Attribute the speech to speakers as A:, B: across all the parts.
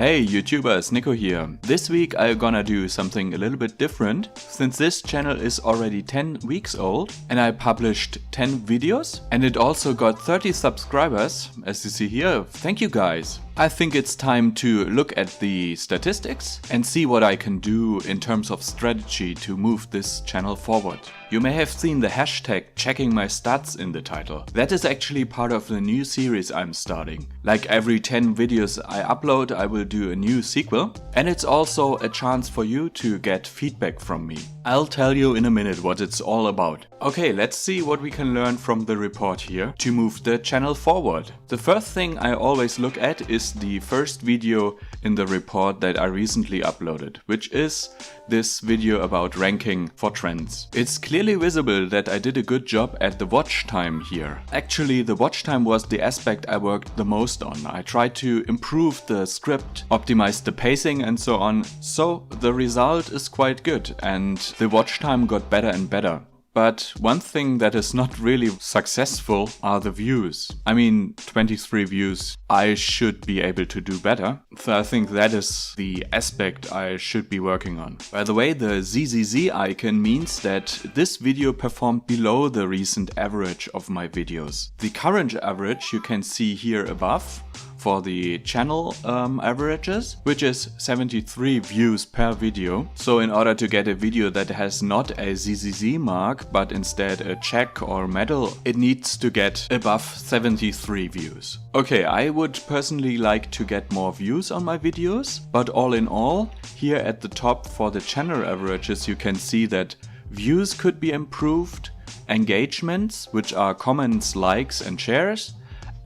A: Hey YouTubers, Nico here. This week I'm gonna do something a little bit different, since this channel is already 10 weeks old and I published 10 videos and it also got 30 subscribers, as you see here. Thank you guys. I think it's time to look at the statistics and see what I can do in terms of strategy to move this channel forward. You may have seen the hashtag checking my stats in the title. That is actually part of the new series I'm starting. Like every 10 videos I upload, I will do a new sequel. And it's also a chance for you to get feedback from me. I'll tell you in a minute what it's all about. Okay, let's see what we can learn from the report here to move the channel forward. The first thing I always look at is the first video in the report that I recently uploaded, which is this video about ranking for trends. It's clearly visible that I did a good job at the watch time here. Actually, the watch time was the aspect I worked the most on. I tried to improve the script, optimize the pacing and so on, so the result is quite good and the watch time got better and better. But one thing that is not really successful are the views. I mean, 23 views. I should be able to do better. So I think that is the aspect I should be working on. By the way, the ZZZ icon means that this video performed below the recent average of my videos. The current average you can see here above for the channel averages, which is 73 views per video. So in order to get a video that has not a ZZZ mark, but instead a check or medal, it needs to get above 73 views. Okay, I would personally like to get more views on my videos, but all in all, here at the top for the channel averages, you can see that views could be improved, engagements, which are comments, likes and shares,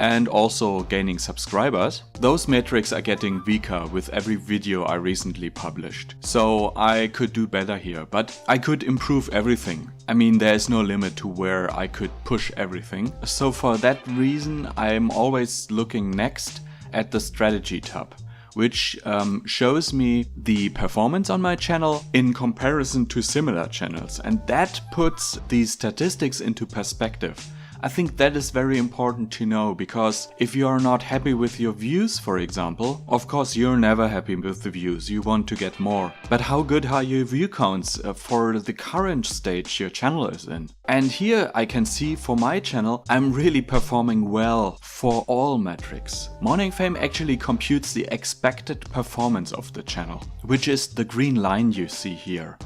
A: and also gaining subscribers. Those metrics are getting weaker with every video I recently published. So I could do better here, but I could improve everything. I mean, there is no limit to where I could push everything. So for that reason, I'm always looking next at the strategy tab, which shows me the performance on my channel in comparison to similar channels. And that puts these statistics into perspective. I think that is very important to know, because if you are not happy with your views, for example, of course you're never happy with the views, you want to get more. But how good are your view counts for the current stage your channel is in? And here I can see for my channel, I'm really performing well for all metrics. Morningfame actually computes the expected performance of the channel, which is the green line you see here.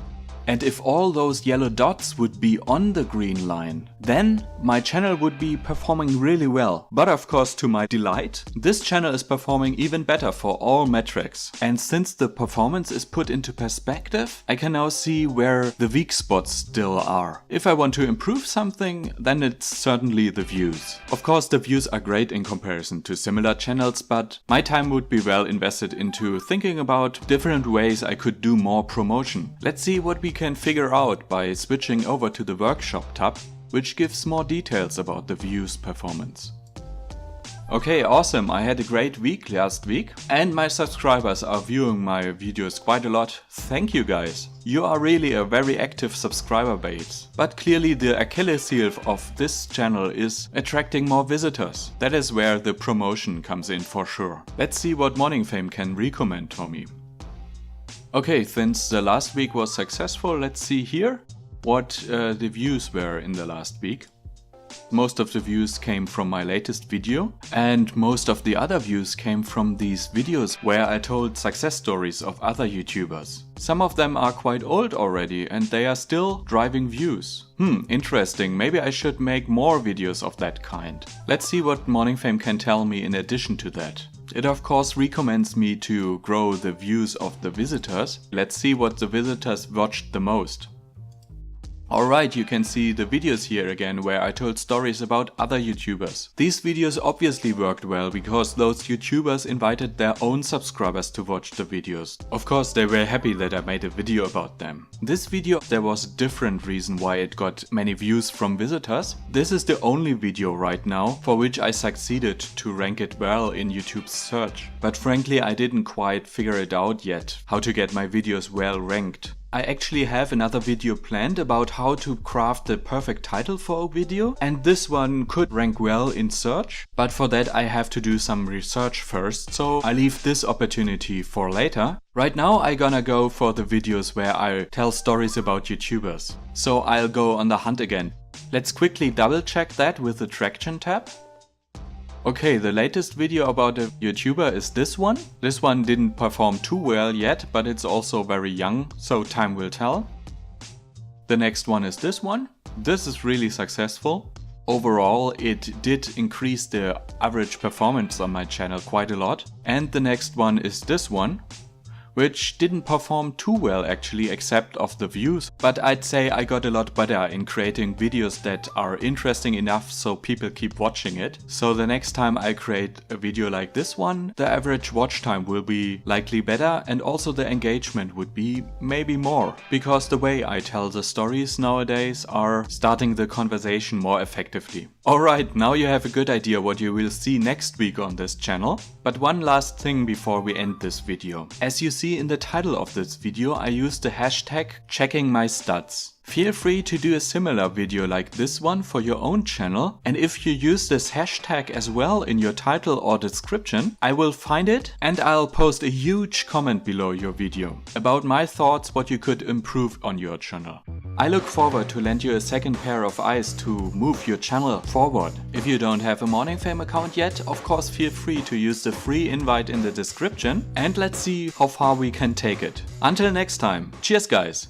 A: And if all those yellow dots would be on the green line, then my channel would be performing really well. But of course, to my delight, this channel is performing even better for all metrics. And since the performance is put into perspective, I can now see where the weak spots still are. If I want to improve something, then it's certainly the views. Of course, the views are great in comparison to similar channels, but my time would be well invested into thinking about different ways I could do more promotion. Let's see what we can figure out by switching over to the workshop tab, which gives more details about the views performance. Okay, awesome, I had a great week last week and my subscribers are viewing my videos quite a lot. Thank you guys. You are really a very active subscriber base. But clearly the Achilles heel of this channel is attracting more visitors. That is where the promotion comes in for sure. Let's see what Morningfame can recommend for me. Okay, since the last week was successful, let's see here what the views were in the last week. Most of the views came from my latest video, and most of the other views came from these videos where I told success stories of other YouTubers. Some of them are quite old already and they are still driving views. Interesting, maybe I should make more videos of that kind. Let's see what Morningfame can tell me in addition to that. It of course recommends me to grow the views of the visitors. Let's see what the visitors watched the most. Alright, you can see the videos here again where I told stories about other YouTubers. These videos obviously worked well because those YouTubers invited their own subscribers to watch the videos. Of course, they were happy that I made a video about them. This video, there was a different reason why it got many views from visitors. This is the only video right now for which I succeeded to rank it well in YouTube's search. But frankly, I didn't quite figure it out yet, how to get my videos well ranked. I actually have another video planned about how to craft the perfect title for a video, and this one could rank well in search, but for that I have to do some research first, so I leave this opportunity for later. Right now I'm gonna go for the videos where I tell stories about YouTubers. So I'll go on the hunt again. Let's quickly double check that with the Traction tab. Okay, the latest video about a YouTuber is this one. This one didn't perform too well yet, but it's also very young, so time will tell. The next one is this one. This is really successful. Overall, it did increase the average performance on my channel quite a lot. And the next one is this one, which didn't perform too well actually, except of the views. But I'd say I got a lot better in creating videos that are interesting enough so people keep watching it. So the next time I create a video like this one, the average watch time will be likely better, and also the engagement would be maybe more. Because the way I tell the stories nowadays are starting the conversation more effectively. Alright, now you have a good idea what you will see next week on this channel. But one last thing before we end this video. As you see in the title of this video, I used the hashtag #CheckingMyStats. Feel free to do a similar video like this one for your own channel, and if you use this hashtag as well in your title or description, I will find it and I'll post a huge comment below your video about my thoughts what you could improve on your channel. I look forward to lend you a second pair of eyes to move your channel forward. If you don't have a Morningfame account yet, of course feel free to use the free invite in the description, and let's see how far we can take it. Until next time, cheers guys!